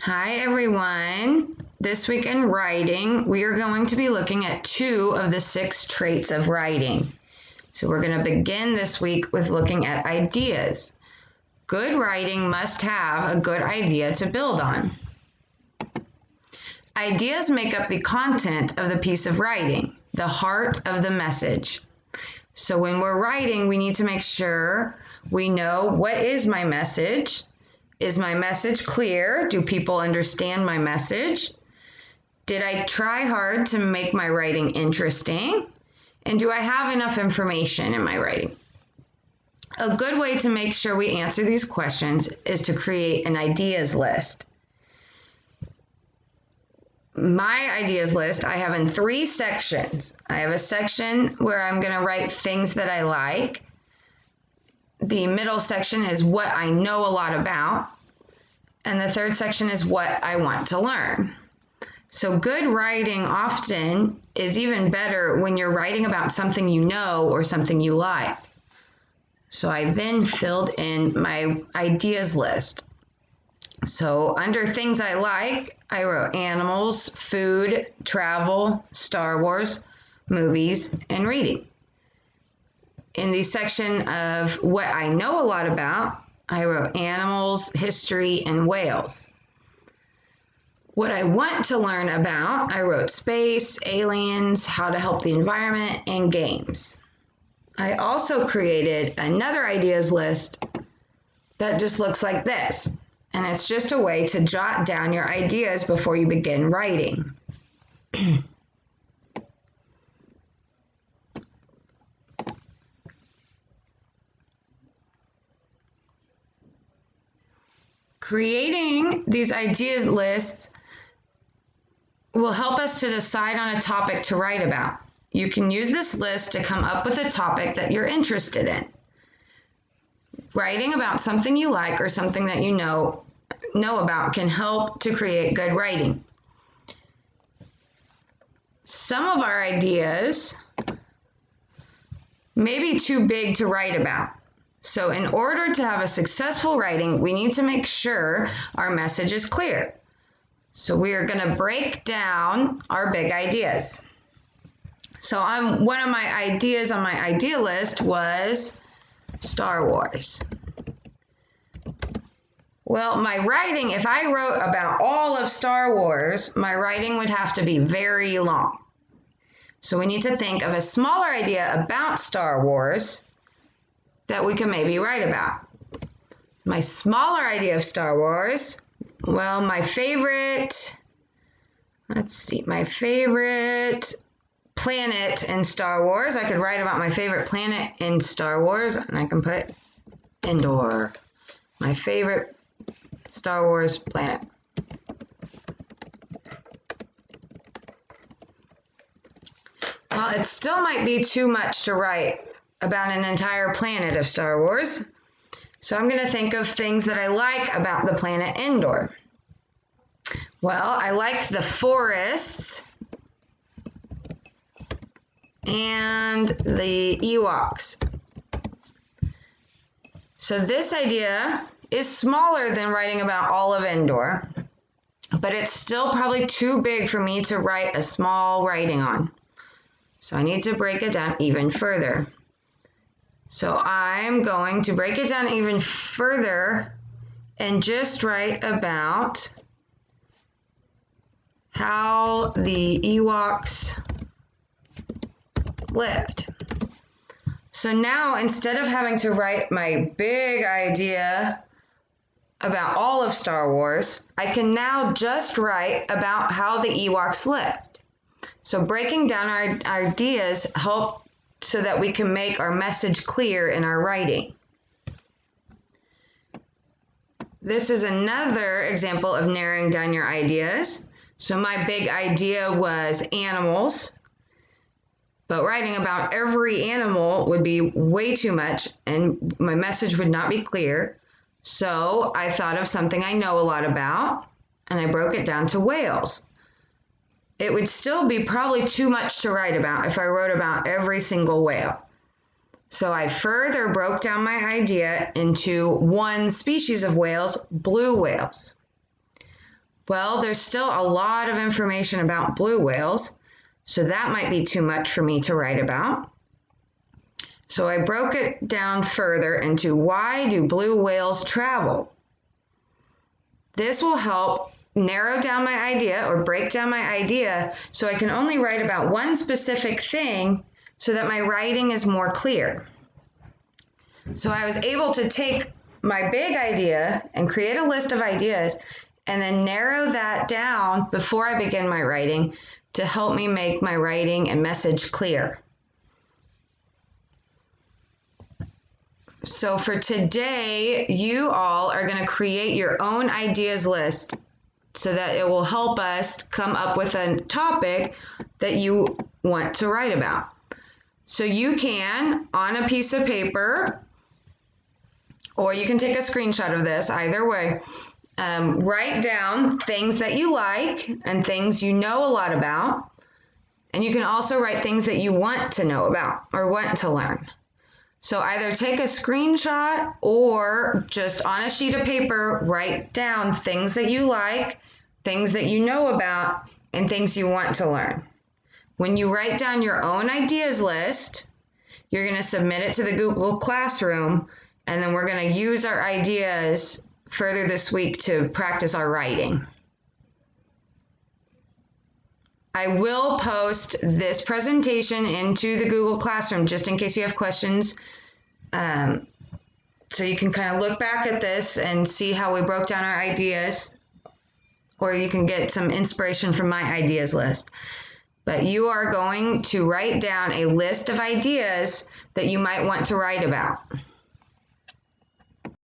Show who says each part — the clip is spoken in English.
Speaker 1: Hi everyone. This week in writing, we are going to be looking at 2 of the 6 traits of writing. So we're going to begin this week with looking at ideas. Good writing must have a good idea to build on. Ideas make up the content of the piece of writing, the heart of the message. So when we're writing, we need to make sure we know, what is my message? Is my message clear? Do people understand my message? Did I try hard to make my writing interesting? And do I have enough information in my writing? A good way to make sure we answer these questions is to create an ideas list. My ideas list I have in 3 sections. I have a section where I'm going to write things that I like. The middle section is what I know a lot about. And the third section is what I want to learn. So good writing often is even better when you're writing about something you know or something you like. So I then filled in my ideas list. So under things I like, I wrote animals, food, travel, Star Wars, movies, and reading. In the section of what I know a lot about, I wrote animals, history, and whales. What I want to learn about, I wrote space, aliens, how to help the environment, and games. I also created another ideas list that just looks like this. And it's just a way to jot down your ideas before you begin writing. Creating these ideas lists will help us to decide on a topic to write about. You can use this list to come up with a topic that you're interested in. Writing about something you like or something that you know about can help to create good writing. Some of our ideas may be too big to write about. So in order to have a successful writing, we need to make sure our message is clear. So we are going to break down our big ideas. So one of my ideas on my idea list was Star Wars. Well, my writing, if I wrote about all of Star Wars, my writing would have to be very long. So we need to think of a smaller idea about Star Wars that we can maybe write about. My smaller idea of Star Wars, well, my favorite planet in Star Wars. I could write about my favorite planet in Star Wars, and I can put Endor, my favorite Star Wars planet. Well, it still might be too much to write about an entire planet of Star Wars. So I'm going to think of things that I like about the planet Endor. Well, I like the forests and the Ewoks. So this idea is smaller than writing about all of Endor, but it's still probably too big for me to write a small writing on. So I need to break it down even further. So I'm going to break it down even further and just write about how the Ewoks lived. So now, instead of having to write my big idea about all of Star Wars, I can now just write about how the Ewoks lived. So breaking down our ideas help so that we can make our message clear in our writing. This is another example of narrowing down your ideas. So my big idea was animals, but writing about every animal would be way too much and my message would not be clear. So I thought of something I know a lot about and I broke it down to whales. It would still be probably too much to write about if I wrote about every single whale. So I further broke down my idea into one species of whales, blue whales. Well, there's still a lot of information about blue whales, so that might be too much for me to write about. So I broke it down further into why do blue whales travel? This will help narrow down my idea or break down my idea so I can only write about one specific thing so that my writing is more clear. So I was able to take my big idea and create a list of ideas and then narrow that down before I begin my writing to help me make my writing and message clear. So for today, you all are going to create your own ideas list so that it will help us come up with a topic that you want to write about. So you can, on a piece of paper, or you can take a screenshot of this, either way, write down things that you like and things you know a lot about. And you can also write things that you want to know about or want to learn. So either take a screenshot or just on a sheet of paper, write down things that you like, things that you know about, and things you want to learn. When you write down your own ideas list, you're going to submit it to the Google Classroom, and then we're going to use our ideas further this week to practice our writing. I will post this presentation into the Google Classroom just in case you have questions. So you can kind of look back at this and see how we broke down our ideas, or you can get some inspiration from my ideas list. But you are going to write down a list of ideas that you might want to write about.